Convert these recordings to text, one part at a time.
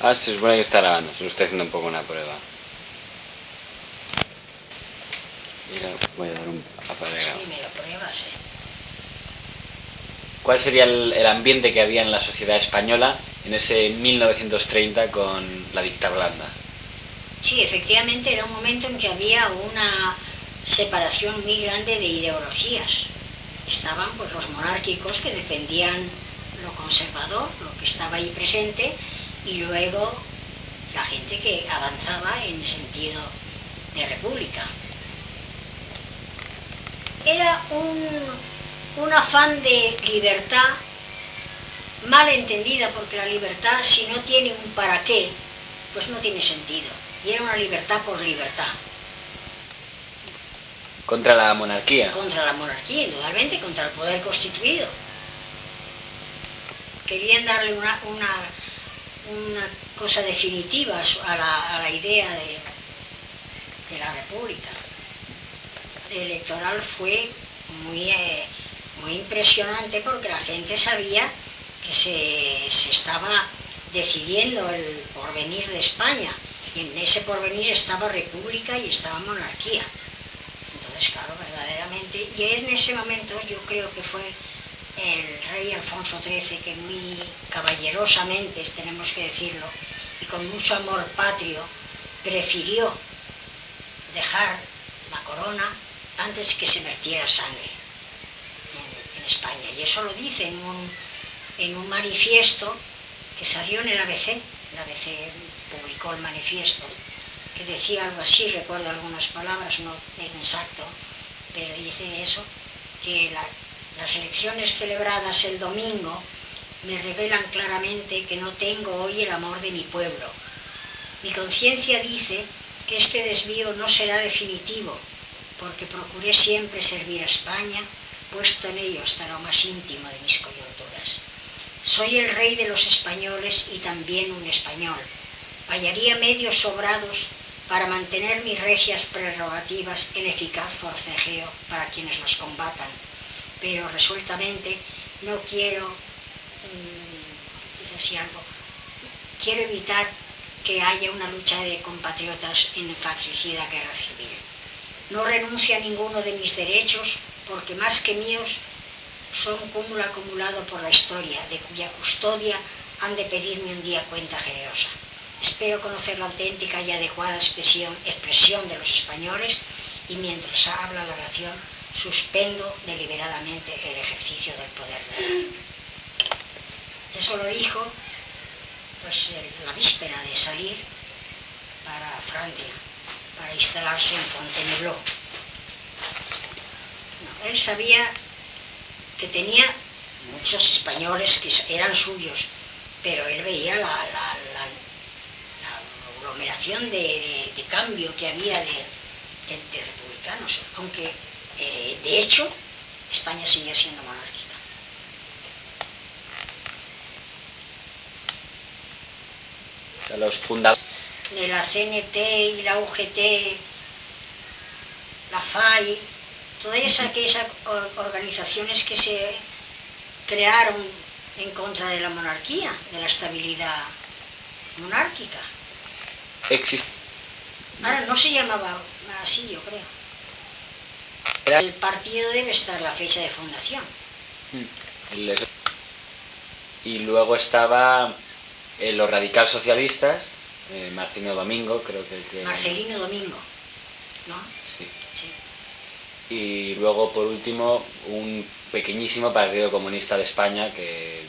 Ah, se supone que está grabando, se lo estoy haciendo un poco una prueba. Mira, voy a dar un apagado. Primero pruebas, ¿Cuál sería el ambiente que había en la sociedad española en ese 1930 con la dictadura blanda? Sí, efectivamente era un momento en que había una separación muy grande de ideologías. Estaban pues los monárquicos que defendían lo conservador, lo que estaba ahí presente, y luego la gente que avanzaba en el sentido de república. Era un afán de libertad mal entendida, porque la libertad, si no tiene un para qué, pues no tiene sentido. Y era una libertad por libertad. ¿Contra la monarquía? Contra la monarquía, indudablemente, contra el poder constituido. Querían darle una cosa definitiva a la idea de la república. El electoral fue muy impresionante, porque la gente sabía que se estaba decidiendo el porvenir de España, y en ese porvenir estaba república y estaba monarquía. Entonces, claro, verdaderamente, y en ese momento yo creo que fue el rey Alfonso XIII que muy caballerosamente, tenemos que decirlo, y con mucho amor patrio, prefirió dejar la corona antes que se vertiera sangre en España. Y eso lo dice en un manifiesto que salió en el ABC. El ABC publicó el manifiesto, que decía algo así, recuerdo algunas palabras, no es exacto, pero dice eso, que las elecciones celebradas el domingo me revelan claramente que no tengo hoy el amor de mi pueblo. Mi conciencia dice que este desvío no será definitivo, porque procuré siempre servir a España, puesto en ello hasta lo más íntimo de mis coyunturas. Soy el rey de los españoles y también un español. Hallaría medios sobrados para mantener mis regias prerrogativas en eficaz forcejeo para quienes las combatan, pero resueltamente no quiero, quiero evitar que haya una lucha de compatriotas en fratricida guerra civil. No renuncio a ninguno de mis derechos, porque más que míos son cúmulo acumulado por la historia, de cuya custodia han de pedirme un día cuenta generosa. Espero conocer la auténtica y adecuada expresión de los españoles, y mientras habla la nación, suspendo deliberadamente el ejercicio del poder real. Eso lo dijo pues la víspera de salir para Francia, para instalarse en Fontainebleau. No, él sabía que tenía muchos españoles que eran suyos, pero él veía la aglomeración de cambio que había de republicanos, aunque de hecho España seguía siendo monárquica. Los fundadores De la CNT y la UGT, la FAI, todas aquellas organizaciones que se crearon en contra de la monarquía, de la estabilidad monárquica. Ahora no se llamaba así, yo creo. El partido debe estar la fecha de fundación. Y luego estaba los radical socialistas, Marcelino Domingo, creo que... Marcelino Domingo, ¿no? Sí. Sí. Y luego, por último, un pequeñísimo Partido Comunista de España, que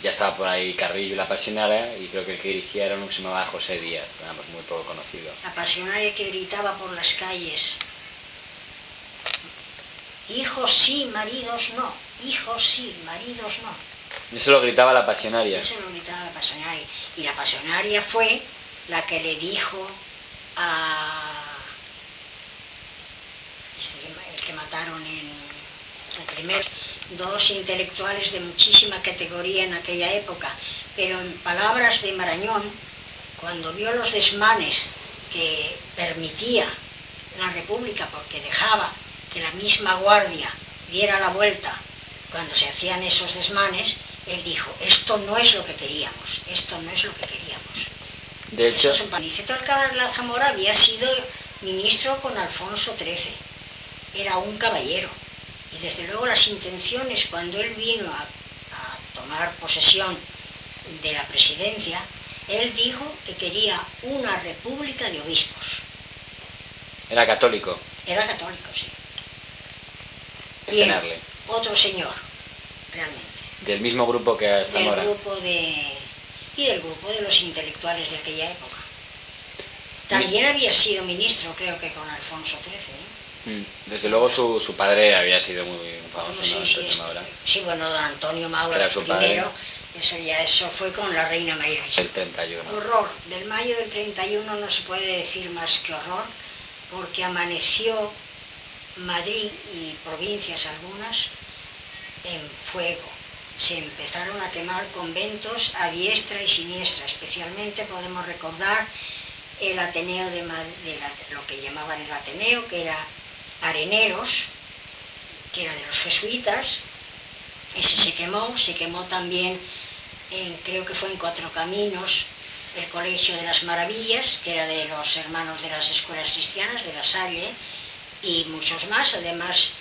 ya estaba por ahí Carrillo y la Pasionaria, y creo que el que dirigía era uno que se llamaba José Díaz, éramos muy poco conocido. La Pasionaria que gritaba por las calles: hijos sí, maridos no, hijos sí, maridos no. Eso lo gritaba la Pasionaria. Eso lo gritaba la Pasionaria. Y la Pasionaria fue la que le dijo el que mataron el primero, dos intelectuales de muchísima categoría en aquella época, pero en palabras de Marañón, cuando vio los desmanes que permitía la República, porque dejaba que la misma Guardia diera la vuelta cuando se hacían esos desmanes, él dijo: esto no es lo que queríamos, esto no es lo que queríamos. De hecho, Aniceto Alcalá Zamora había sido ministro con Alfonso XIII, era un caballero, y desde luego las intenciones cuando él vino a tomar posesión de la presidencia, él dijo que quería una república de obispos. era católico. Era católico, sí. Bien, otro señor, realmente. Del mismo grupo que Zamora. Y del grupo de los intelectuales de aquella época. También había sido ministro, creo que con Alfonso XIII. Desde luego su padre había sido muy famoso. No sé si sí, bueno, don Antonio Maura era su primero, eso fue con la reina María Luisa. El 31. Horror, del mayo del 31 no se puede decir más que horror, porque amaneció Madrid y provincias algunas en fuego. Se empezaron a quemar conventos a diestra y siniestra, especialmente podemos recordar el Ateneo lo que llamaban el Ateneo, que era Areneros, que era de los jesuitas. Ese se quemó también, creo que fue en Cuatro Caminos, el Colegio de las Maravillas, que era de los hermanos de las escuelas cristianas, de La Salle, y muchos más. Además,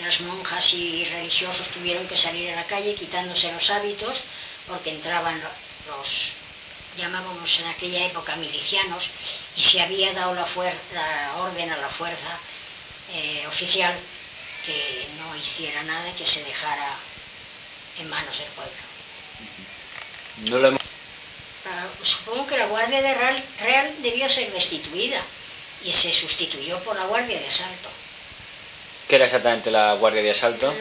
las monjas y religiosos tuvieron que salir a la calle quitándose los hábitos, porque entraban los, llamábamos en aquella época milicianos, y se había dado la orden a la fuerza oficial que no hiciera nada, que se dejara en manos del pueblo. Supongo que la Guardia Real debió ser destituida y se sustituyó por la Guardia de Asalto. ¿Qué era exactamente la Guardia de Asalto?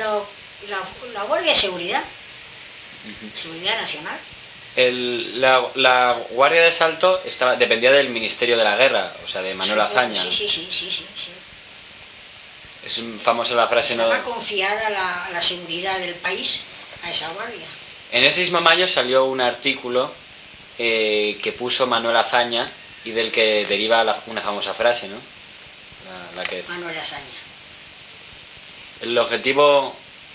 La Guardia de Seguridad, Seguridad Nacional. La Guardia de Asalto dependía del Ministerio de la Guerra, o sea, de Manuel Azaña. Sí. Es famosa la frase... Estaba confiada la seguridad del país a esa guardia. En ese mismo año salió un artículo que puso Manuel Azaña y del que deriva una famosa frase, ¿no? Manuel Azaña. El objetivo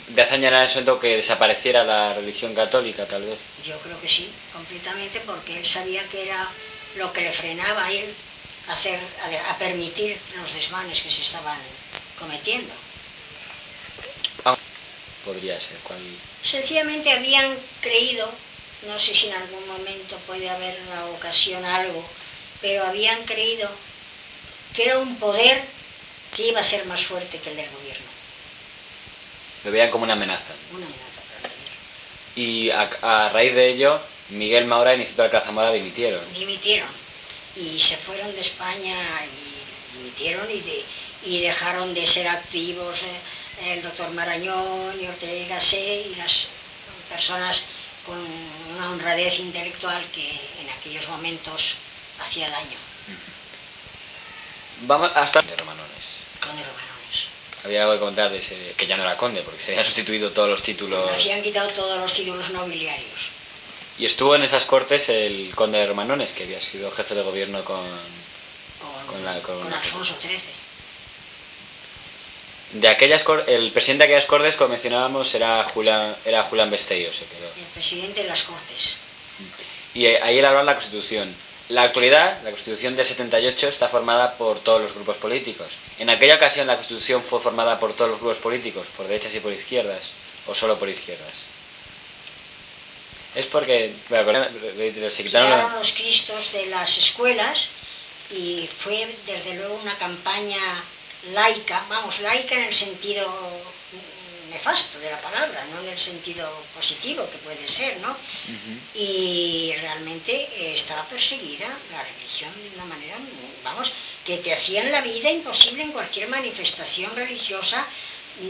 de Azaña era eso, que desapareciera la religión católica, tal vez. Yo creo que sí, completamente, porque él sabía que era lo que le frenaba a él a permitir los desmanes que se estaban cometiendo. Podría ser. Sencillamente habían creído, no sé si en algún momento puede haber una ocasión algo, pero habían creído que era un poder que iba a ser más fuerte que el del gobierno. Lo veían como una amenaza. Una amenaza para el gobierno. Y a raíz de ello, Miguel Maura y Aniceto Alcalá Zamora dimitieron. Y se fueron de España y dimitieron y dejaron de ser activos el doctor Marañón y Ortega y Gasset y las personas con una honradez intelectual que en aquellos momentos hacía daño. Vamos hasta Conde Romanones. Conde Romanones. Había algo que comentar de que ya no era conde, porque se habían sustituido todos los títulos. Se habían quitado todos los títulos nobiliarios. Y estuvo en esas cortes el conde de Romanones, que había sido jefe de gobierno con Alfonso XIII. El presidente de aquellas cortes, como mencionábamos, era Julián Besteiro, se quedó. El presidente de las Cortes. Y ahí elaboraron la Constitución. En la actualidad, la Constitución del 78 está formada por todos los grupos políticos. En aquella ocasión la Constitución fue formada por todos los grupos políticos, por derechas y por izquierdas, o solo por izquierdas. Es porque se quitaron los cristos de las escuelas y fue desde luego una campaña laica, laica en el sentido nefasto de la palabra, no en el sentido positivo que puede ser, ¿no? Y realmente estaba perseguida la religión de una manera, que te hacían la vida imposible en cualquier manifestación religiosa.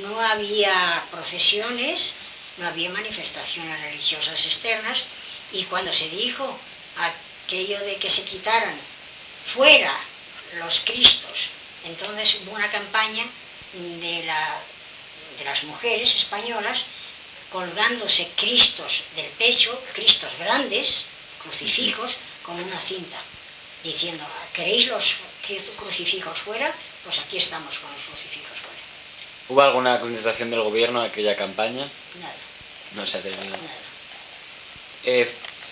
No había procesiones, no había manifestaciones religiosas externas, y cuando se dijo aquello de que se quitaran fuera los cristos, entonces hubo una campaña de las mujeres españolas colgándose cristos del pecho, cristos grandes, crucifijos, con una cinta, diciendo, ¿queréis los crucifijos fuera? Pues aquí estamos con los crucifijos fuera. ¿Hubo alguna contestación del gobierno a aquella campaña? Nada. No se atrevió. Nada.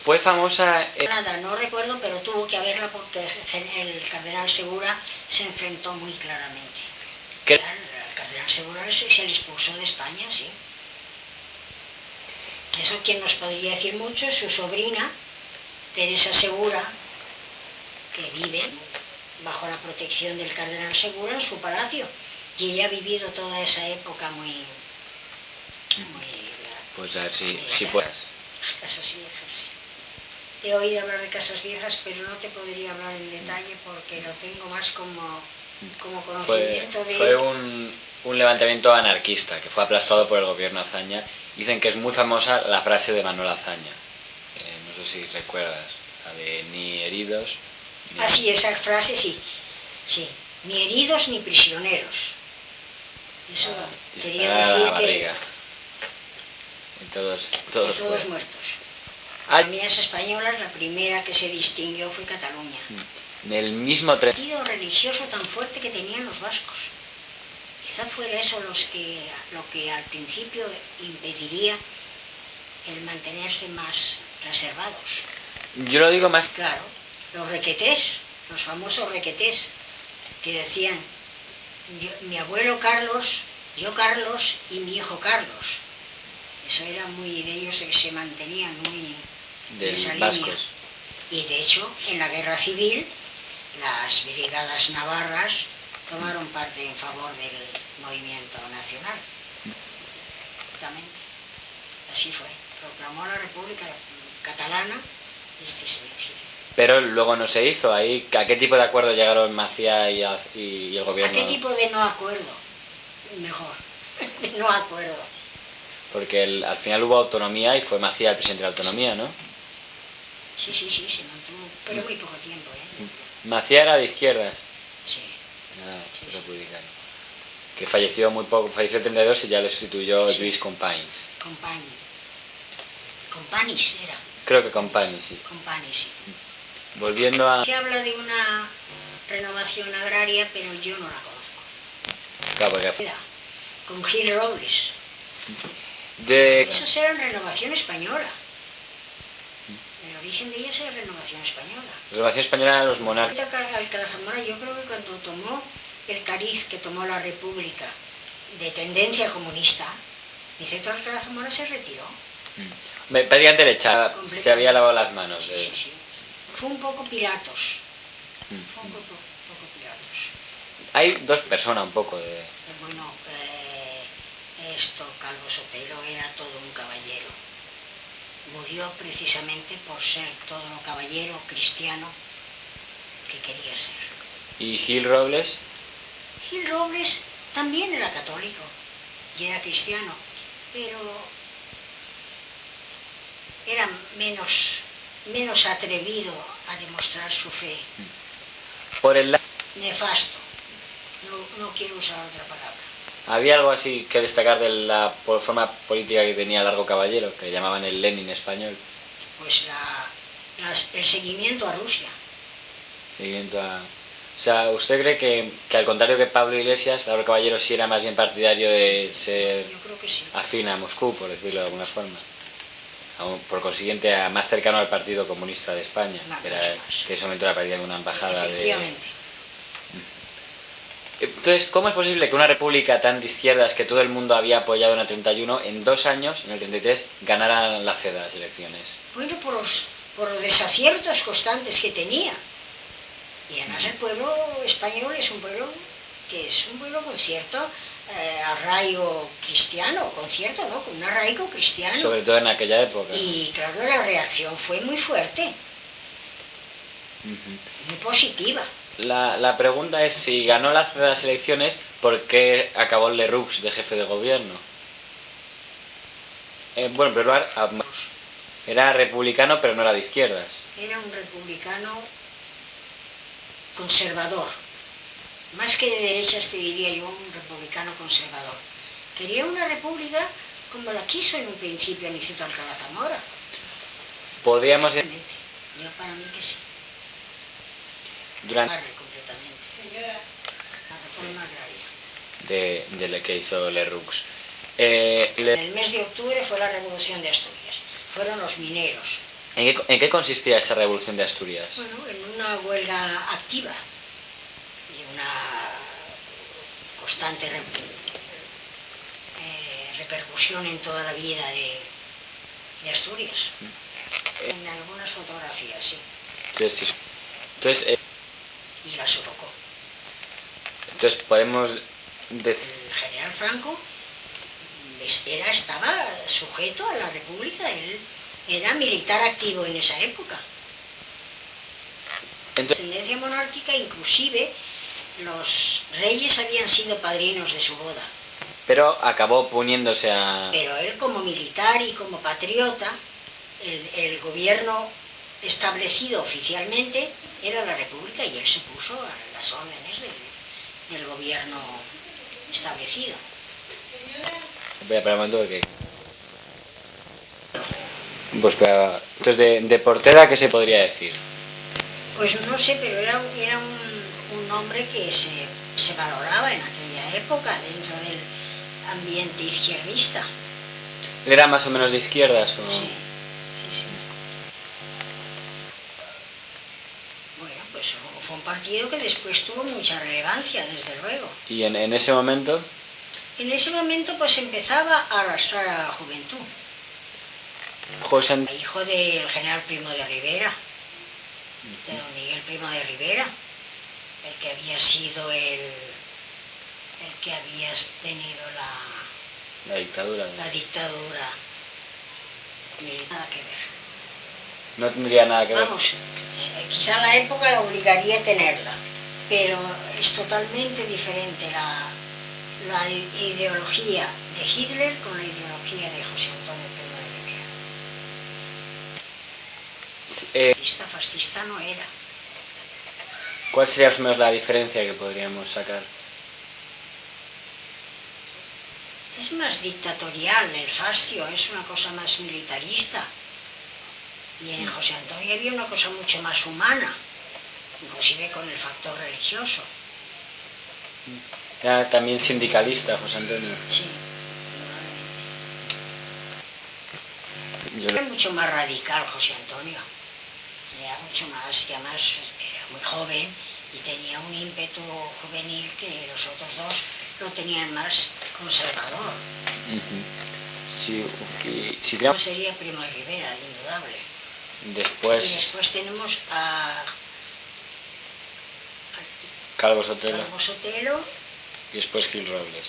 Fue famosa... Nada, no recuerdo, pero tuvo que haberla porque el cardenal Segura se enfrentó muy claramente. ¿Qué? Al cardenal Segura se le expulsó de España, sí. Eso quien nos podría decir mucho es su sobrina, Teresa Segura, que vive bajo la protección del cardenal Segura en su palacio. Y ella ha vivido toda esa época muy pues a ver si puedes. Casas viejas, sí. He oído hablar de casas viejas, pero no te podría hablar en detalle porque lo tengo más como conocimiento de... Fue un levantamiento anarquista que fue aplastado por el gobierno Azaña. Dicen que es muy famosa la frase de Manuel Azaña. No sé si recuerdas, la de ni heridos... Ah, sí, esa frase sí. Sí, ni heridos ni prisioneros. Eso quería decir que... todos muertos. Las españolas, la primera que se distinguió fue Cataluña. El mismo tren. El partido religioso tan fuerte que tenían los vascos. Quizá fuera eso lo que al principio impediría el mantenerse más reservados. Yo lo digo más... Claro, los requetés, los famosos requetés, que decían, mi abuelo Carlos, yo Carlos y mi hijo Carlos. Eso era muy de ellos, que se mantenían muy en esa línea. Y de hecho, en la guerra civil, las brigadas navarras tomaron parte en favor del movimiento nacional. Exactamente. Así fue. Proclamó la República Catalana este servicio. Pero luego no se hizo. Ahí, ¿a qué tipo de acuerdo llegaron Maciá y el gobierno? ¿A qué tipo de no acuerdo? Mejor, de no acuerdo. Porque al final hubo autonomía y fue Maciá el presidente de la autonomía, ¿no? Sí, se mantuvo, pero muy poco tiempo, ¿eh? Maciá era de izquierdas. Sí. Era republicano. Que falleció muy poco, falleció en 32 y ya le sustituyó Lluís Companys. Companys era. Creo que Companys, sí. Companys, sí. Volviendo a... Se habla de una renovación agraria, pero yo no la conozco. Claro, porque... Con Gil Robles. Esos eran renovación española. El origen de ellos era renovación española. Renovación española eran los monarcas. Alcalá Zamora, yo creo que cuando tomó el cariz que tomó la República de tendencia comunista, Niceto Alcalá Zamora se retiró. Prácticamente le echaba, se había lavado las manos. Sí. Fue un poco Pilatos. Fue un poco Pilatos. Hay dos personas un poco de... Bueno, Calvo Sotelo era todo un caballero. Murió precisamente por ser todo lo caballero cristiano que quería ser. ¿Y Gil Robles? Gil Robles también era católico y era cristiano, pero era menos atrevido a demostrar su fe. Por el lado... Nefasto. No quiero usar otra palabra. ¿Había algo así que destacar de la forma política que tenía Largo Caballero, que llamaban el Lenin español? Pues el seguimiento a Rusia. Seguimiento a... O sea, ¿usted cree que al contrario que Pablo Iglesias, Largo Caballero sí era más bien partidario de ser Yo creo que sí. afín a Moscú, por decirlo de alguna forma? Por consiguiente, más cercano al Partido Comunista de España, que en ese momento era prácticamente una embajada. Efectivamente. Entonces, ¿cómo es posible que una república tan de izquierdas que todo el mundo había apoyado en el 31, en 2 años, en el 33, ganara la CEDA las elecciones? Bueno, por los desaciertos constantes que tenía. Y además el pueblo español es un pueblo con cierto arraigo cristiano, con un arraigo cristiano. Sobre todo en aquella época. Y claro, la reacción fue muy fuerte, muy positiva. La pregunta es, si ganó las elecciones, ¿por qué acabó Lerroux de jefe de gobierno? Bueno, en primer lugar, era republicano pero no era de izquierdas. Era un republicano conservador. Más que de derechas te diría yo, un republicano conservador. Quería una república como la quiso en un principio Niceto Alcalá Zamora. Podríamos... Yo para mí que sí. Durante... completamente. Señora. La reforma agraria. De lo que hizo Lerroux. En el mes de octubre fue la Revolución de Asturias. Fueron los mineros ¿En qué consistía esa revolución de Asturias? Bueno, en una huelga activa y una constante repercusión en toda la vida de Asturias. En algunas fotografías, sí. Entonces, Y la sofocó. entonces podemos decir... El general Franco estaba sujeto a la República, él era militar activo en esa época. Entonces, La tendencia monárquica, inclusive los reyes habían sido padrinos de su boda. pero acabó poniéndose a... Pero él, como militar y como patriota, el gobierno establecido oficialmente era la República, y él se puso a las órdenes del gobierno establecido. Voy a esperar un momento porque... Pues, entonces, de Portela, ¿qué se podría decir? Pues no sé, pero era un hombre que se valoraba en aquella época dentro del ambiente izquierdista. ¿Él era más o menos de izquierdas? O... Sí, sí. Bueno, pues fue un partido que después tuvo mucha relevancia, desde luego. ¿Y en ese momento? En ese momento pues empezaba a arrastrar a la juventud. José... Hijo del general Primo de Rivera, de don Miguel Primo de Rivera, el que había sido el que había tenido La dictadura. la dictadura militar. Nada que ver. No tendría nada que ver. Vamos, quizá la época la obligaría a tenerla, pero es totalmente diferente la ideología de Hitler con la ideología de José Antonio Primo de Rivera. Fascista no era. ¿Cuál sería más o menos la diferencia que podríamos sacar? Es más dictatorial, el fascio es una cosa más militarista. Y en José Antonio había una cosa mucho más humana, inclusive con el factor religioso. Era también sindicalista, José Antonio. Sí, probablemente. Era mucho más radical José Antonio. Era mucho más, y además era muy joven y tenía un ímpetu juvenil que los otros dos lo tenían más conservador. Sí, No sería Primo de Rivera, indudable. Después... Y después tenemos a Calvo Sotelo. Calvo Sotelo. Y después Gil Robles.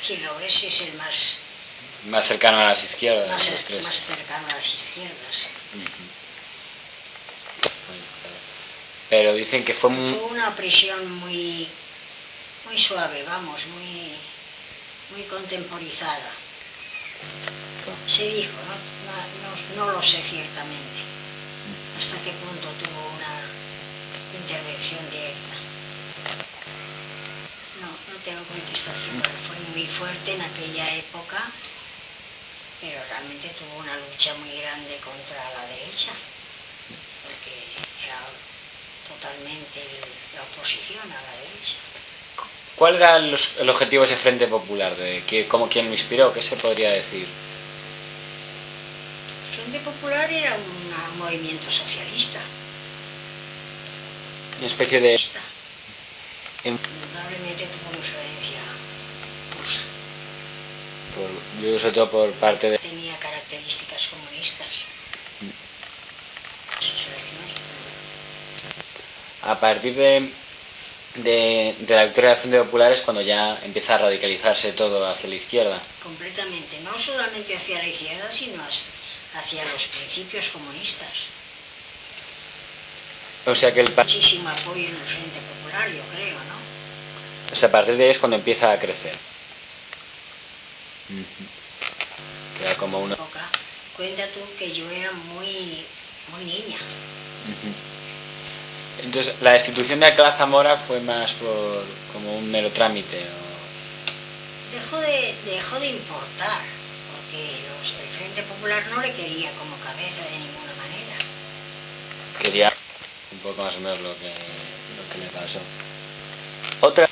Gil Robles es el más cercano a las izquierdas, los tres. más cercano a las izquierdas. Pero dicen que fue Fue una prisión muy suave, vamos, muy contemporizada. Se dijo, no lo sé ciertamente, hasta qué punto tuvo una intervención directa. No tengo contestación, fue muy fuerte en aquella época, pero realmente tuvo una lucha muy grande contra la derecha, porque era totalmente la oposición a la derecha. ¿Cuál era el objetivo de ese Frente Popular? ¿Quién lo inspiró? ¿Qué se podría decir? El Frente Popular era un movimiento socialista. Una especie de... Indudablemente tuvo influencia rusa. Yo sobre todo por parte de... Tenía características comunistas. A partir de la victoria del Frente Popular es cuando ya empieza a radicalizarse todo hacia la izquierda. Completamente, no solamente hacia la izquierda, sino hacia los principios comunistas. O sea que muchísimo apoyo en el Frente Popular, yo creo, ¿no? O sea, a partir de ahí es cuando empieza a crecer. Queda como una... Cuenta tú que yo era muy niña. Entonces, la destitución de Alcalá Zamora fue más como un mero trámite. Dejó de importar, porque el Frente Popular no le quería como cabeza de ninguna manera. Quería un poco más o menos lo que le pasó. Otra...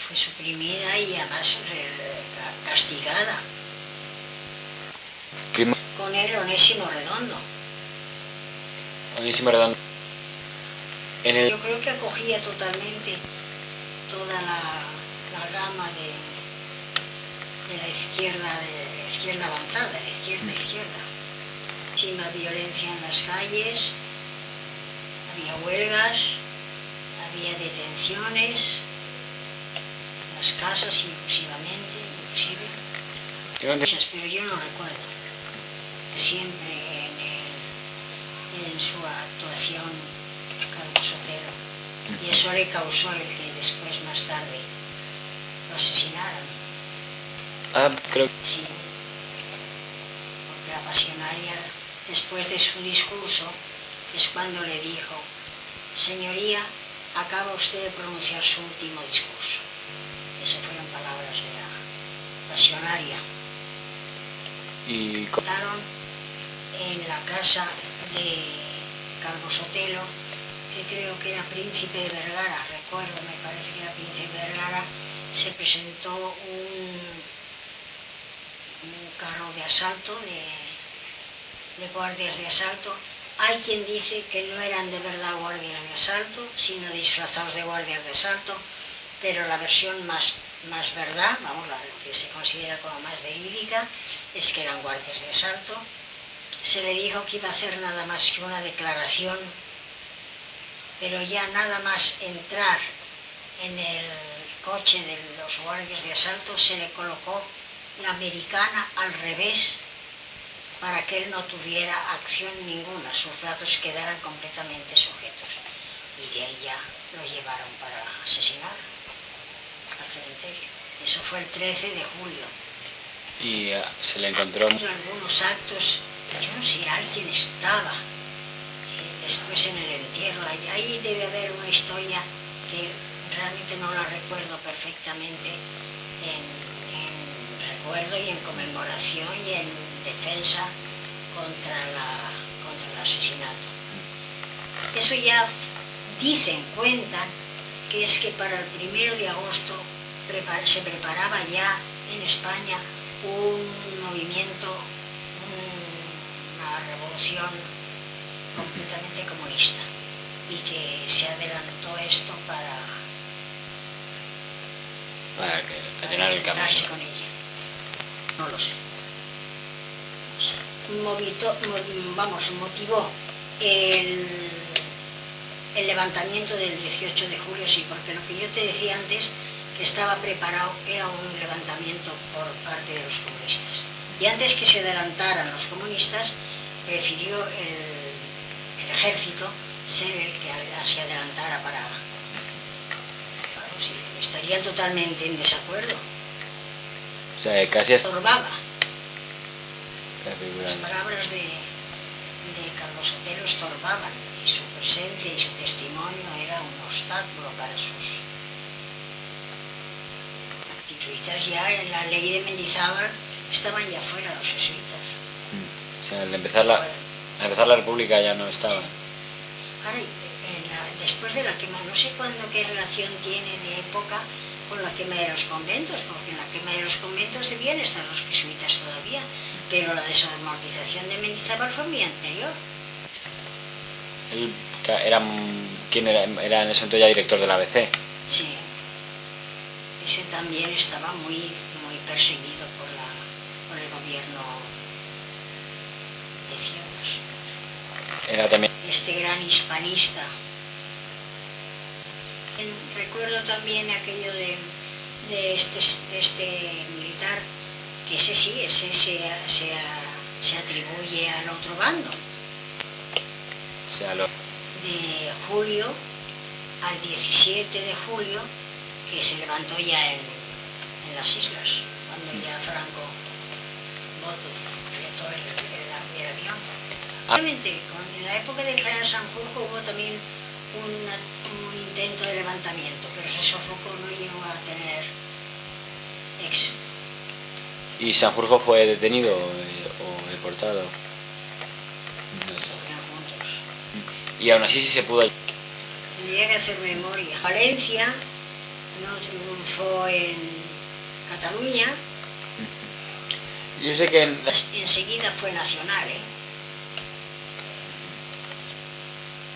Fue suprimida y además castigada. Con el Onésimo Redondo. Onísimo Redondo. Yo creo que acogía totalmente toda la gama de la izquierda avanzada, de la izquierda. Muchísima violencia en las calles, había huelgas, había detenciones, en las casas inclusive. Pero yo no recuerdo. Siempre en su actuación Calvo Sotelo. Y eso le causó el que después, más tarde, lo asesinaran. Creo que sí. Porque la Pasionaria, después de su discurso, es cuando le dijo: señoría, acaba usted de pronunciar su último discurso. Esas fueron palabras de la Pasionaria. Y contaron en la casa de Calvo Sotelo, que creo que era Príncipe de Vergara, recuerdo, me parece que era Príncipe de Vergara, se presentó un carro de asalto, de guardias de asalto. Hay quien dice que no eran de verdad guardias de asalto, sino disfrazados de guardias de asalto, pero la versión más verdad, vamos, lo que se considera como más verídica, es que eran guardias de asalto. Se le dijo que iba a hacer nada más que una declaración, pero ya nada más entrar en el coche de los guardias de asalto se le colocó la americana al revés para que él no tuviera acción ninguna, sus brazos quedaran completamente sujetos. Y de ahí ya lo llevaron para asesinar al cementerio. Eso fue el 13 de julio. Y se le encontró algunos actos, yo no sé, alguien estaba después en el entierro, ahí debe haber una historia que realmente no la recuerdo perfectamente, en recuerdo y en conmemoración y en defensa contra el asesinato. Eso ya cuentan que es que para el 1 de agosto se preparaba ya en España un movimiento, una revolución completamente comunista, y que se adelantó esto para llenar el campo con ella. No lo sé. Motivó el levantamiento del 18 de julio, sí, porque lo que yo te decía antes, que estaba preparado, era un levantamiento por parte de los comunistas. Y antes que se adelantaran los comunistas, prefirió el ejército ser el que se adelantara para... Claro, sí, estarían totalmente en desacuerdo. O sea, casi estorbaba. Las palabras de Calvo Sotelo estorbaban, y su presencia y su testimonio era un obstáculo para sus activistas. Ya en la ley de Mendizábal estaban ya fuera los jesuitas. O sea, al empezar la República ya no estaban. Sí. Ahora, después de la quema, no sé qué relación tiene de época con la quema de los conventos, porque en la quema de los conventos debían estar los jesuitas todavía, pero la desamortización de Mendizábal fue muy anterior. Él era en ese momento ya director del ABC. Sí. Ese también estaba muy perseguido por el gobierno de Ciudad. Era también este gran hispanista. Recuerdo también aquello de este militar, que ese se atribuye al otro bando. O sea, de julio al 17 de julio, que se levantó ya en las islas, cuando ya Franco fletó el avión. Obviamente, en la época de General Sanjurjo hubo también un intento de levantamiento, pero ese sofoco no llegó a tener éxito. ¿Y Sanjurjo fue detenido o deportado? No sé. Juntos. Y aún así sí se pudo... Tendría que hacer memoria. Valencia no triunfó en Cataluña. Yo sé que enseguida fue nacional,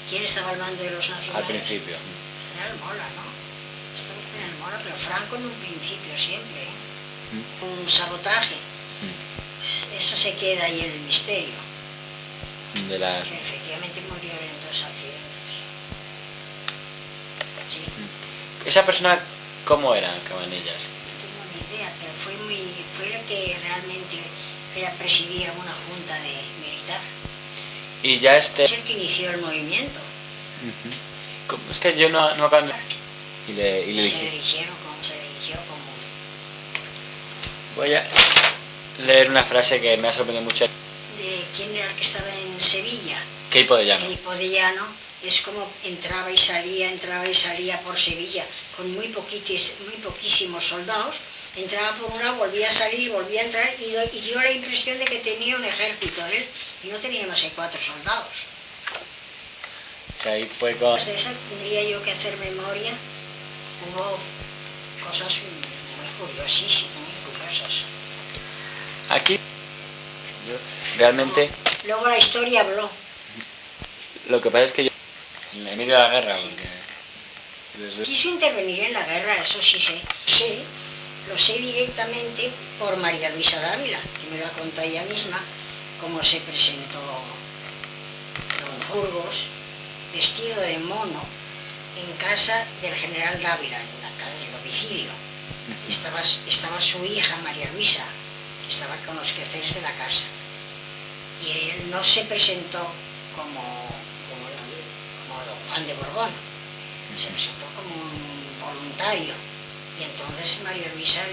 ¿Quién estaba al mando de los al nacionales? principio. Era el Mola, ¿no? Estaba con el Mola, pero Franco en un principio siempre, ¿eh? Un sabotaje. Eso se queda ahí en el misterio. De las... Que efectivamente murió en 2 accidentes. Sí. ¿Esa persona cómo era, Cabanillas? No tengo ni idea, pero fue el que realmente presidía una junta militar. Y ya Es el que inició el movimiento. Es que yo no acabo de... Y le Se dije... eligieron como se eligió como... Voy a leer una frase que me ha sorprendido mucho. ¿De quién era el que estaba en Sevilla? Queipo de Llano. Queipo de Llano es como entraba y salía por Sevilla con muy poquísimos soldados. Entraba por un lado, volvía a salir, volvía a entrar y dio la impresión de que tenía un ejército él y no tenía más que 4 soldados. O sea, ahí fue con... Pues de esa tendría yo que hacer memoria. Hubo cosas muy curiosísimas, muy curiosas. Aquí, realmente, Luego la historia habló. lo que pasa es que yo, en medio de la guerra, Sí. porque... Quiso intervenir en la guerra, eso sí sé. Lo sé directamente por María Luisa Dávila, que me lo ha contado ella misma, cómo se presentó don Burgos, vestido de mono, en casa del general Dávila, en el domicilio. Estaba su hija, María Luisa, estaba con los quehaceres de la casa. Y él no se presentó como don Juan de Borbón, se presentó como un voluntario. Y entonces María Luisa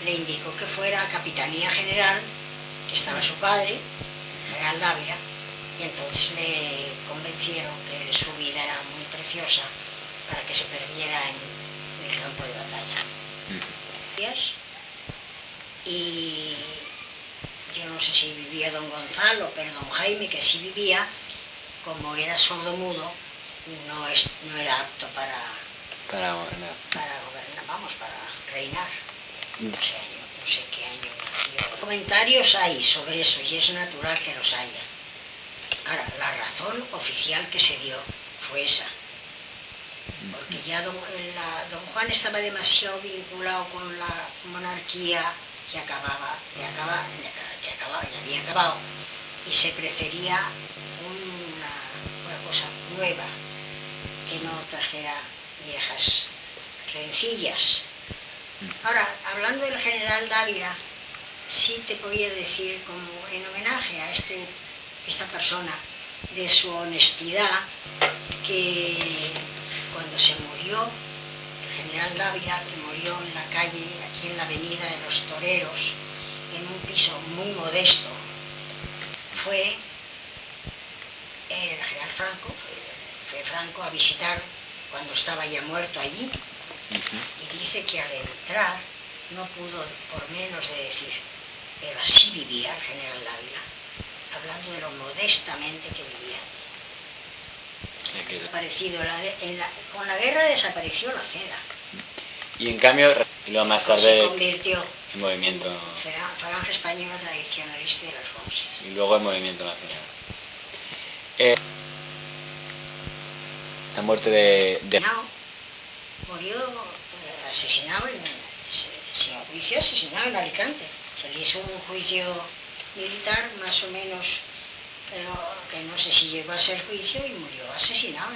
le indicó que fuera a Capitanía General, que estaba su padre, general Dávila, y entonces le convencieron que su vida era muy preciosa para que se perdiera en el campo de batalla. Y yo no sé si vivía don Gonzalo, pero don Jaime, que sí vivía, como era sordomudo, no era apto para gobernar, para reinar. No sé qué año nació. Comentarios hay sobre eso y es natural que los haya. Ahora, la razón oficial que se dio fue esa. Porque ya don Juan estaba demasiado vinculado con la monarquía que había acabado, y se prefería una cosa nueva, que no trajera viejas rencillas. Ahora, hablando del general Dávila, sí te podía decir, como en homenaje a esta persona, de su honestidad, que cuando se murió el general Dávila, que murió en la calle, aquí en la avenida de los Toreros, en un piso muy modesto, fue el general Franco, fue Franco a visitar cuando estaba ya muerto allí, y dice que al entrar no pudo por menos de decir, pero así vivía el general Dávila, hablando de lo modestamente que vivía. Desaparecido, con la guerra desapareció la seda. Y en cambio, y luego más tarde, se convirtió en movimiento... Falange Española Tradicionalista de los Fonsis. Y luego el movimiento nacional. La muerte de... No, murió asesinado sin juicio, asesinado en Alicante. Se le hizo un juicio militar, más o menos, que no sé si llegó a ser juicio, y murió asesinado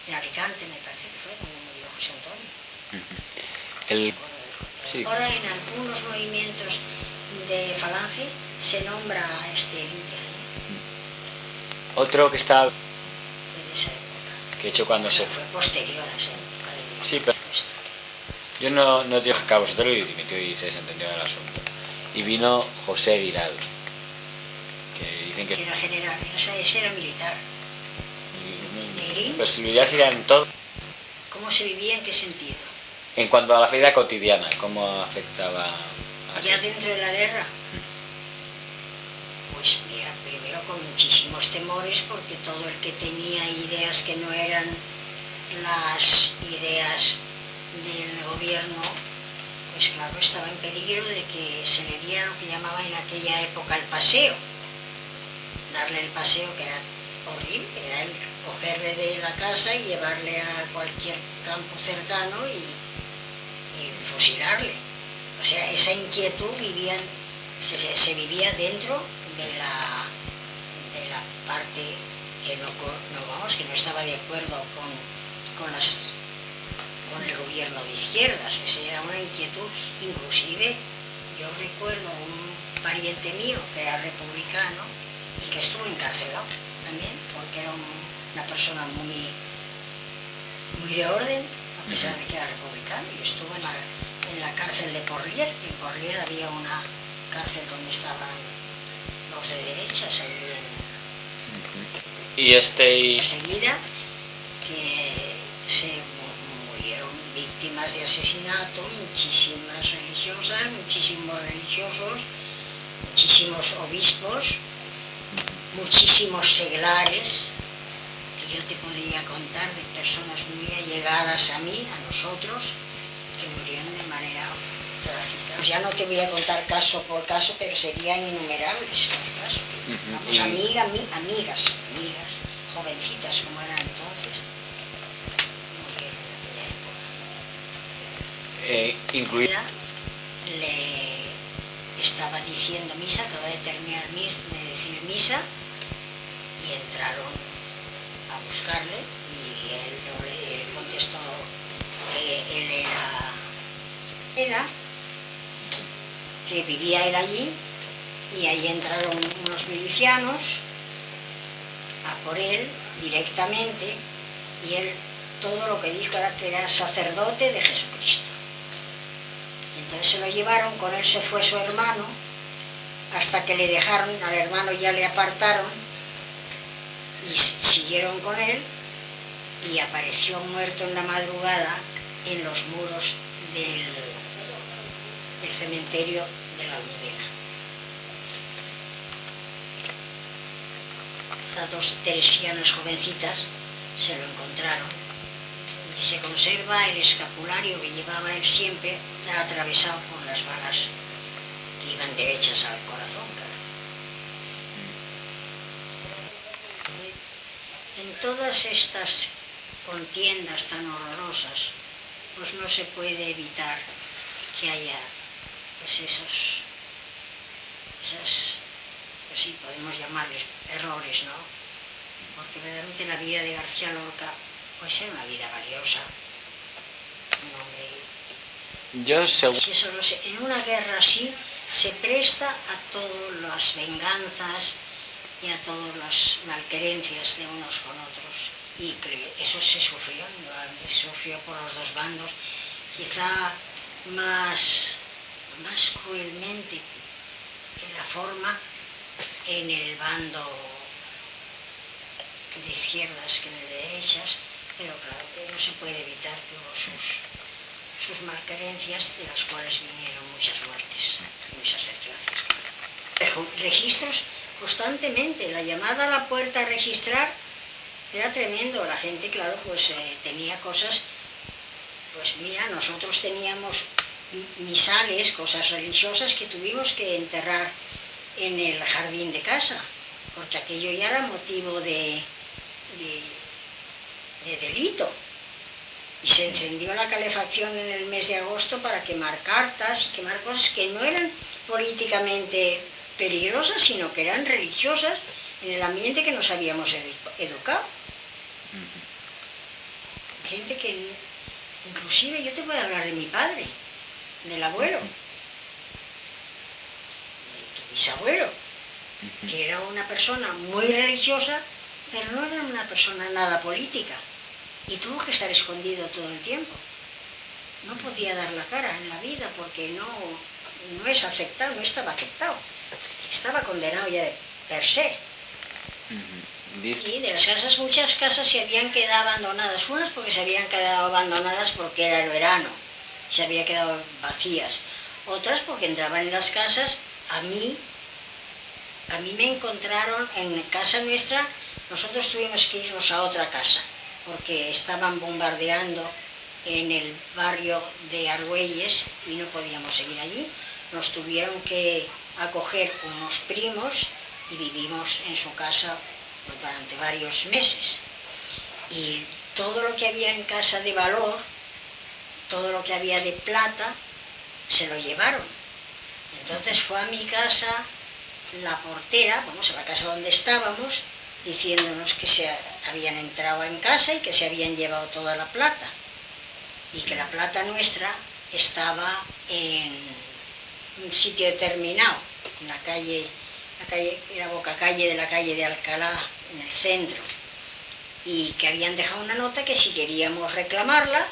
en Alicante, me parece que fue cuando murió José Antonio. Sí. Ahora en algunos movimientos de Falange se nombra a este Villa. Otro que está... Fue de esa época. Que hecho cuando se... Fue posterior a esa época. Sí, pero... Yo no os dije que a vosotros y dimitió y se desentendió del asunto. Y vino José Guirado, que dicen que... Era general, ese era militar. Pues lo ideal sería en todo. ¿Cómo se vivía? ¿En qué sentido? En cuanto a la vida cotidiana, ¿cómo afectaba a... Ya dentro de la guerra. Pues mira, primero con muchísimos temores, porque todo el que tenía ideas que no eran las ideas del gobierno, pues claro, estaba en peligro de que se le diera lo que llamaban en aquella época el paseo. Darle el paseo, que era horrible, era el cogerle de la casa y llevarle a cualquier campo cercano y fusilarle. O sea, esa inquietud se vivía dentro de la parte que no estaba de acuerdo con el gobierno de izquierdas. Esa era una inquietud. Inclusive yo recuerdo un pariente mío que era republicano y que estuvo encarcelado también, porque era una persona muy de orden, a pesar de que era republicano, y estuvo en la cárcel de Porlier. En Porlier había una cárcel donde estaban los de derechas, allí y enseguida, que se murieron víctimas de asesinato, muchísimas religiosas, muchísimos religiosos, muchísimos obispos, muchísimos seglares, que yo te podría contar de personas muy allegadas a mí, a nosotros, que murieron de manera trágica. Ya no te voy a contar caso por caso, pero serían innumerables los casos. Vamos, amigas, jovencitas como eran entonces, murieron en aquella época. Incluida. Le estaba diciendo misa, acaba de terminar de decir misa, y entraron a buscarle, y él contestó que él que vivía él allí, y ahí entraron unos milicianos a por él directamente, y él todo lo que dijo era que era sacerdote de Jesucristo. Entonces se lo llevaron, con él se fue su hermano, hasta que le dejaron, al hermano ya le apartaron, y siguieron con él, y apareció muerto en la madrugada en los muros del cementerio de la Almudena. Las dos teresianas jovencitas se lo encontraron, y se conserva el escapulario que llevaba él siempre, atravesado por las balas que iban derechas al corazón. En todas estas contiendas tan horrorosas, pues no se puede evitar que haya pues esas, pues sí, podemos llamarles errores, ¿no? Porque verdaderamente la vida de García Lorca pues era una vida valiosa, un hombre. Yo seguro. Si eso en una guerra así se presta a todas las venganzas y a todas las malquerencias de unos con otros, y eso se sufrió, se sufrió por los dos bandos, quizá más cruelmente en la forma en el bando de izquierdas que en el de derechas, pero claro que no se puede evitar que hubo sus malquerencias, de las cuales vinieron muchas muertes y muchas desgracias. Registros constantemente, la llamada a la puerta a registrar era tremendo. La gente, claro, pues tenía cosas, pues mira, nosotros teníamos misales, cosas religiosas que tuvimos que enterrar en el jardín de casa, porque aquello ya era motivo de delito. Y se encendió la calefacción en el mes de agosto para quemar cartas y quemar cosas que no eran políticamente peligrosas, sino que eran religiosas, en el ambiente que nos habíamos educado. Gente que, inclusive yo te voy a hablar de mi padre, del abuelo, de tu bisabuelo, que era una persona muy religiosa, pero no era una persona nada política, y tuvo que estar escondido todo el tiempo. No podía dar la cara en la vida porque no es aceptado, no estaba aceptado. Estaba condenado ya de per se. Y de las casas, muchas casas se habían quedado abandonadas, unas porque se habían quedado abandonadas porque era el verano, se habían quedado vacías, otras porque entraban en las casas. A mí me encontraron en casa nuestra, nosotros tuvimos que irnos a otra casa, porque estaban bombardeando en el barrio de Argüelles y no podíamos seguir allí. Nos tuvieron que acoger unos primos y vivimos en su casa durante varios meses. Y todo lo que había en casa de valor, todo lo que había de plata, se lo llevaron. Entonces fue a mi casa la portera, vamos, a la casa donde estábamos, diciéndonos que se habían entrado en casa y que se habían llevado toda la plata. Y que la plata nuestra estaba en un sitio determinado, en la calle, era bocacalle de la calle de Alcalá, en el centro. Y que habían dejado una nota que si queríamos reclamarla,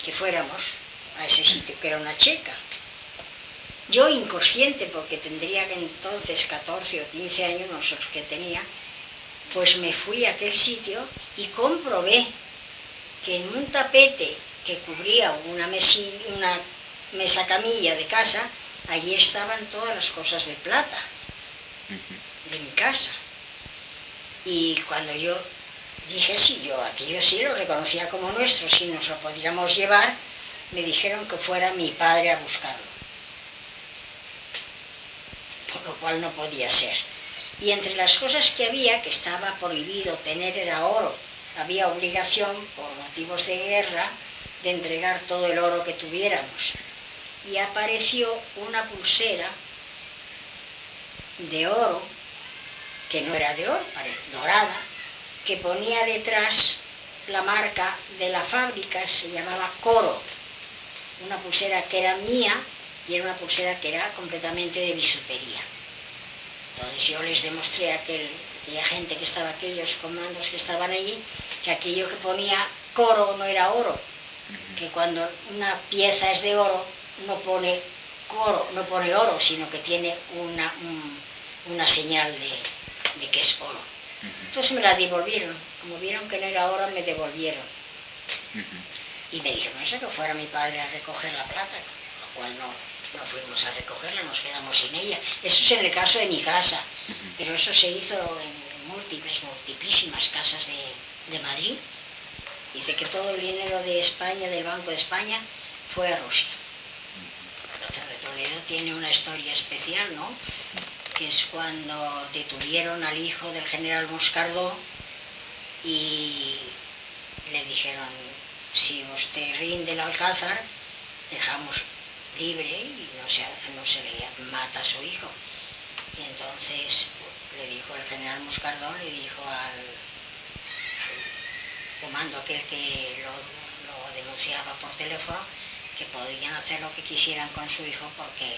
que fuéramos a ese sitio, que era una checa. Yo, inconsciente, porque tendría que entonces 14 o 15 años, no sé los que tenía, pues me fui a aquel sitio y comprobé que en un tapete que cubría una mesa camilla de casa, allí estaban todas las cosas de plata de mi casa. Y cuando yo dije, sí, yo aquello sí lo reconocía como nuestro, si nos lo podíamos llevar, me dijeron que fuera mi padre a buscarlo. Por lo cual no podía ser. Y entre las cosas que había, que estaba prohibido tener, era oro. Había obligación, por motivos de guerra, de entregar todo el oro que tuviéramos. Y apareció una pulsera de oro, que no era de oro, dorada, que ponía detrás la marca de la fábrica, se llamaba Coro. Una pulsera que era mía y era una pulsera que era completamente de bisutería. Entonces yo les demostré a aquella gente que estaba, aquellos comandos que estaban allí, que aquello que ponía Coro no era oro, que cuando una pieza es de oro no pone Coro, no pone oro, sino que tiene una señal de que es oro. Entonces me la devolvieron, como vieron que no era oro, me devolvieron. Y me dijeron eso, que fuera mi padre a recoger la plata, lo cual no fuimos a recogerla, nos quedamos sin ella. Eso es en el caso de mi casa, pero eso se hizo en multiplísimas casas de Madrid. Dice que todo el dinero de España, del Banco de España, fue a Rusia. La Plaza de Toledo tiene una historia especial, ¿no? Que es cuando detuvieron al hijo del general Moscardó y le dijeron, si usted rinde el Alcázar, dejamos libre y no se le mata a su hijo. Y entonces le dijo el general Moscardó, le dijo al comando aquel que lo denunciaba por teléfono, que podían hacer lo que quisieran con su hijo porque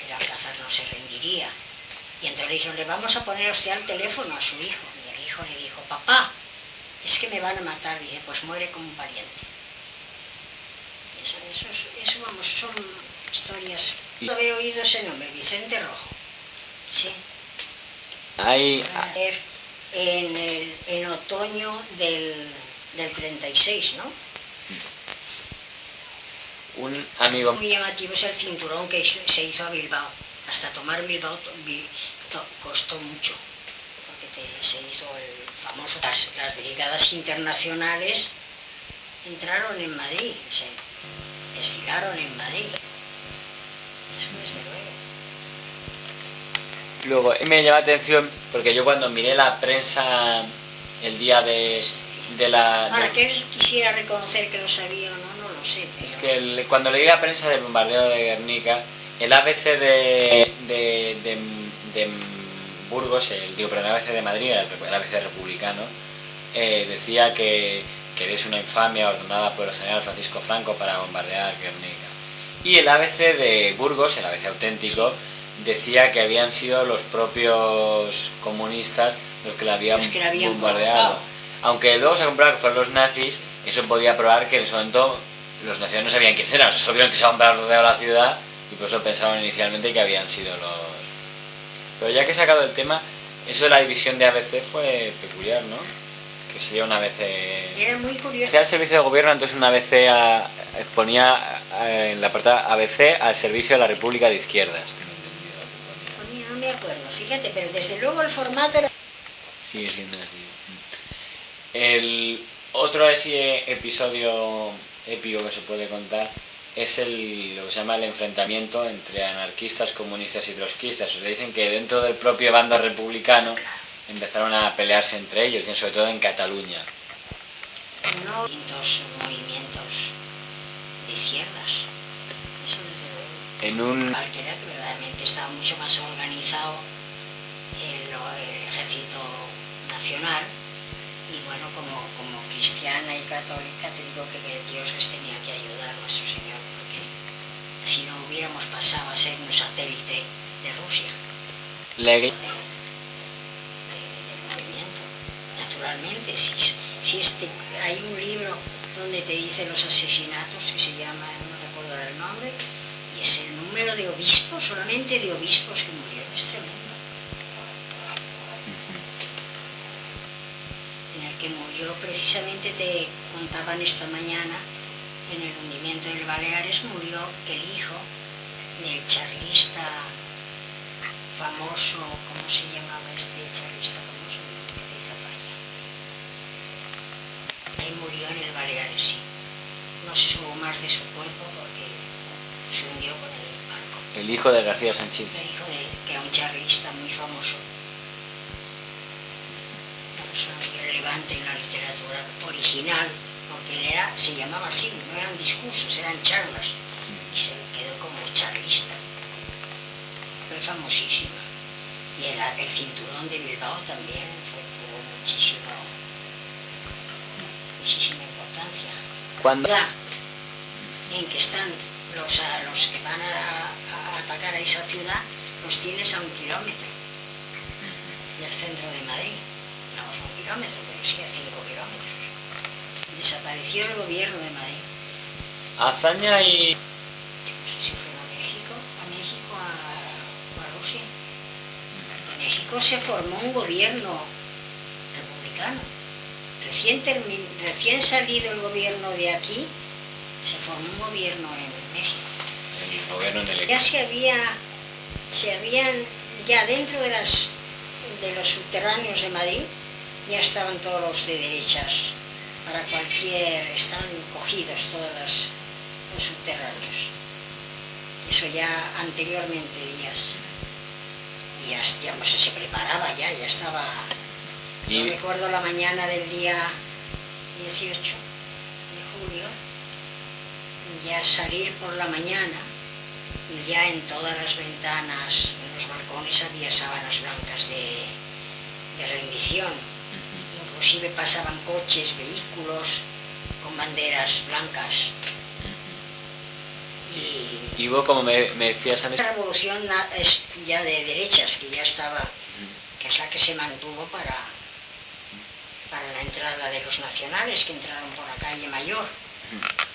el Alcázar no se rendiría. Y entonces le dijeron, le vamos a poner a usted al teléfono a su hijo. Y el hijo le dijo, papá, es que me van a matar. Dice, pues muere como un pariente. Eso vamos, son historias. Haber oído ese nombre, Vicente Rojo. Sí. En otoño del 36, ¿no? Un amigo muy llamativo es el cinturón que se hizo a Bilbao. Hasta tomar Bilbao costó mucho, porque se hizo el famoso. Las brigadas internacionales entraron en Madrid, se desfilaron en Madrid. Eso desde luego. Luego, me llama la atención porque yo cuando miré la prensa el día de la... Ahora, que él quisiera reconocer que lo sabía o no lo sé. Pero... Es que cuando leí la prensa del bombardeo de Guernica, el ABC de Burgos, el ABC de Madrid, el ABC republicano, decía que es una infamia ordenada por el general Francisco Franco para bombardear Guernica. Y el ABC de Burgos, el ABC auténtico, decía que habían sido los propios comunistas los que la habían bombardeado. Aunque luego se comprobó que fueron los nazis, eso podía probar que en ese momento los nazis no sabían quiénes eran, solo vieron que se habían rodeado la ciudad y por eso pensaban inicialmente que habían sido los... Pero ya que he sacado el tema, eso de la división de ABC fue peculiar, ¿no? Que sería un ABC... Era muy curioso. Hacía el servicio de gobierno, entonces un ABC ponía en la portada ABC al servicio de la República de Izquierdas. No me acuerdo, fíjate, pero desde luego el formato era... Sigue siendo así. El otro así episodio épico que se puede contar es lo que se llama el enfrentamiento entre anarquistas, comunistas y trotskistas. O sea, dicen que dentro del propio bando republicano empezaron a pelearse entre ellos, y sobre todo en Cataluña. No distintos movimientos de izquierdas, eso desde luego. Cualquiera que verdaderamente estaba mucho más organizado el ejército nacional, y bueno, como cristiana y católica te digo que Dios les tenía que ayudar, nuestro Señor, porque si no hubiéramos pasado a ser un satélite de Rusia. Del movimiento. Naturalmente, hay un libro donde te dice los asesinatos, que se llama, no recuerdo el nombre, y es el número de obispos, solamente de obispos que murieron, es tremendo. En el que murió, precisamente te contaban esta mañana, en el hundimiento del Baleares murió el hijo del charlista famoso, ¿cómo se llamaba este charlista famoso? Cabeza falla. Él murió en el Baleares, sí. No se supo más de su cuerpo porque se hundió con el barco. El hijo de García Sanchís. El hijo que era un charlista muy famoso. Una persona muy relevante en la literatura original, porque él se llamaba así, no eran discursos, eran charlas. Y se quedó como charlista. Fue famosísima. Y el cinturón de Bilbao también tuvo muchísima importancia. ¿Cuándo? En que están los que van a atacar a esa ciudad, los tienes a 1 kilómetro del centro de Madrid. No es 1 kilómetro, pero sí a 5 kilómetros. Desapareció el gobierno de Madrid. Hazaña y... No sé si fue a México o a Rusia. En México se formó un gobierno republicano. Recién salido el gobierno de aquí, se formó un gobierno en México. El gobierno en el... Ya ya dentro de los subterráneos de Madrid, ya estaban todos los de derechas, estaban cogidos todos los subterráneos. Eso ya anteriormente se preparaba, ya estaba. Yo recuerdo la mañana del día 18 de julio, ya salir por la mañana y ya en todas las ventanas, en los balcones había sábanas blancas de rendición. Inclusive pasaban coches, vehículos con banderas blancas. Y hubo, como me decías antes... La revolución es ya de derechas, que ya estaba, que es la que se mantuvo para la entrada de los nacionales, que entraron por la calle Mayor.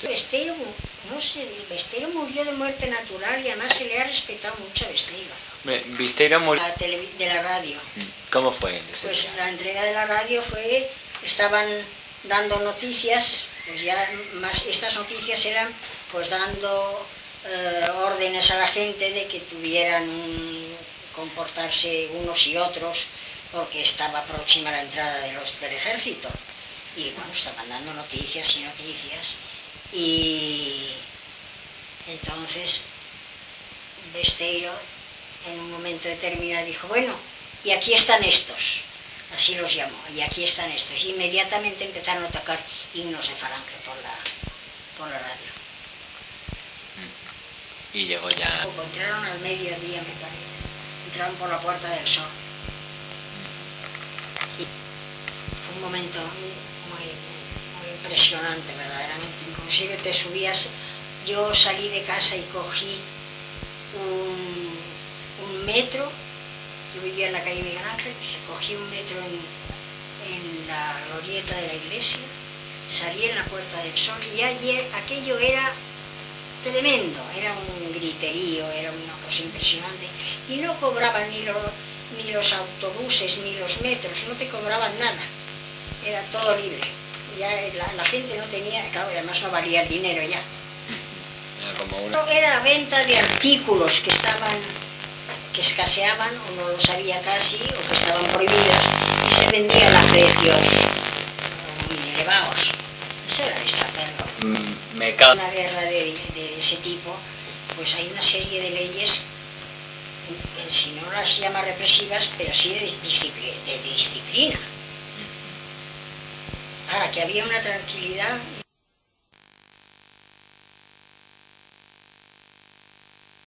Besteiro, Besteiro murió de muerte natural y además se le ha respetado mucho a Besteiro. Besteiro murió... De la radio. ¿Cómo fue? Pues la entrega de la radio estaban dando noticias, pues ya más, estas noticias eran pues dando órdenes a la gente de que tuvieran comportarse unos y otros, porque estaba próxima la entrada del ejército. Y bueno, estaban dando noticias y noticias. Y entonces Besteiro en un momento determinado dijo, bueno, y aquí están estos, así los llamó, y aquí están estos. Y inmediatamente empezaron a tocar himnos de Falange por la radio. Y llegó ya... Entraron al mediodía, me parece. Entraron por la Puerta del Sol. Y fue un momento muy impresionante, verdaderamente. Inclusive te subías... Yo salí de casa y cogí un metro. Yo vivía en la calle Miguel Ángel, cogí un metro en la glorieta de la iglesia, salí en la Puerta del Sol y ayer aquello era tremendo, era un griterío, era una cosa impresionante, y no cobraban ni los autobuses ni los metros, no te cobraban nada, era todo libre. Ya la gente no tenía, claro, además no valía el dinero ya. Era la venta de artículos que escaseaban o no los había casi o que estaban prohibidos y se vendían a precios muy elevados. Eso era extraperlo. Una guerra de ese tipo, pues hay una serie de leyes en sí no las llama represivas, pero sí de disciplina. Ahora, que había una tranquilidad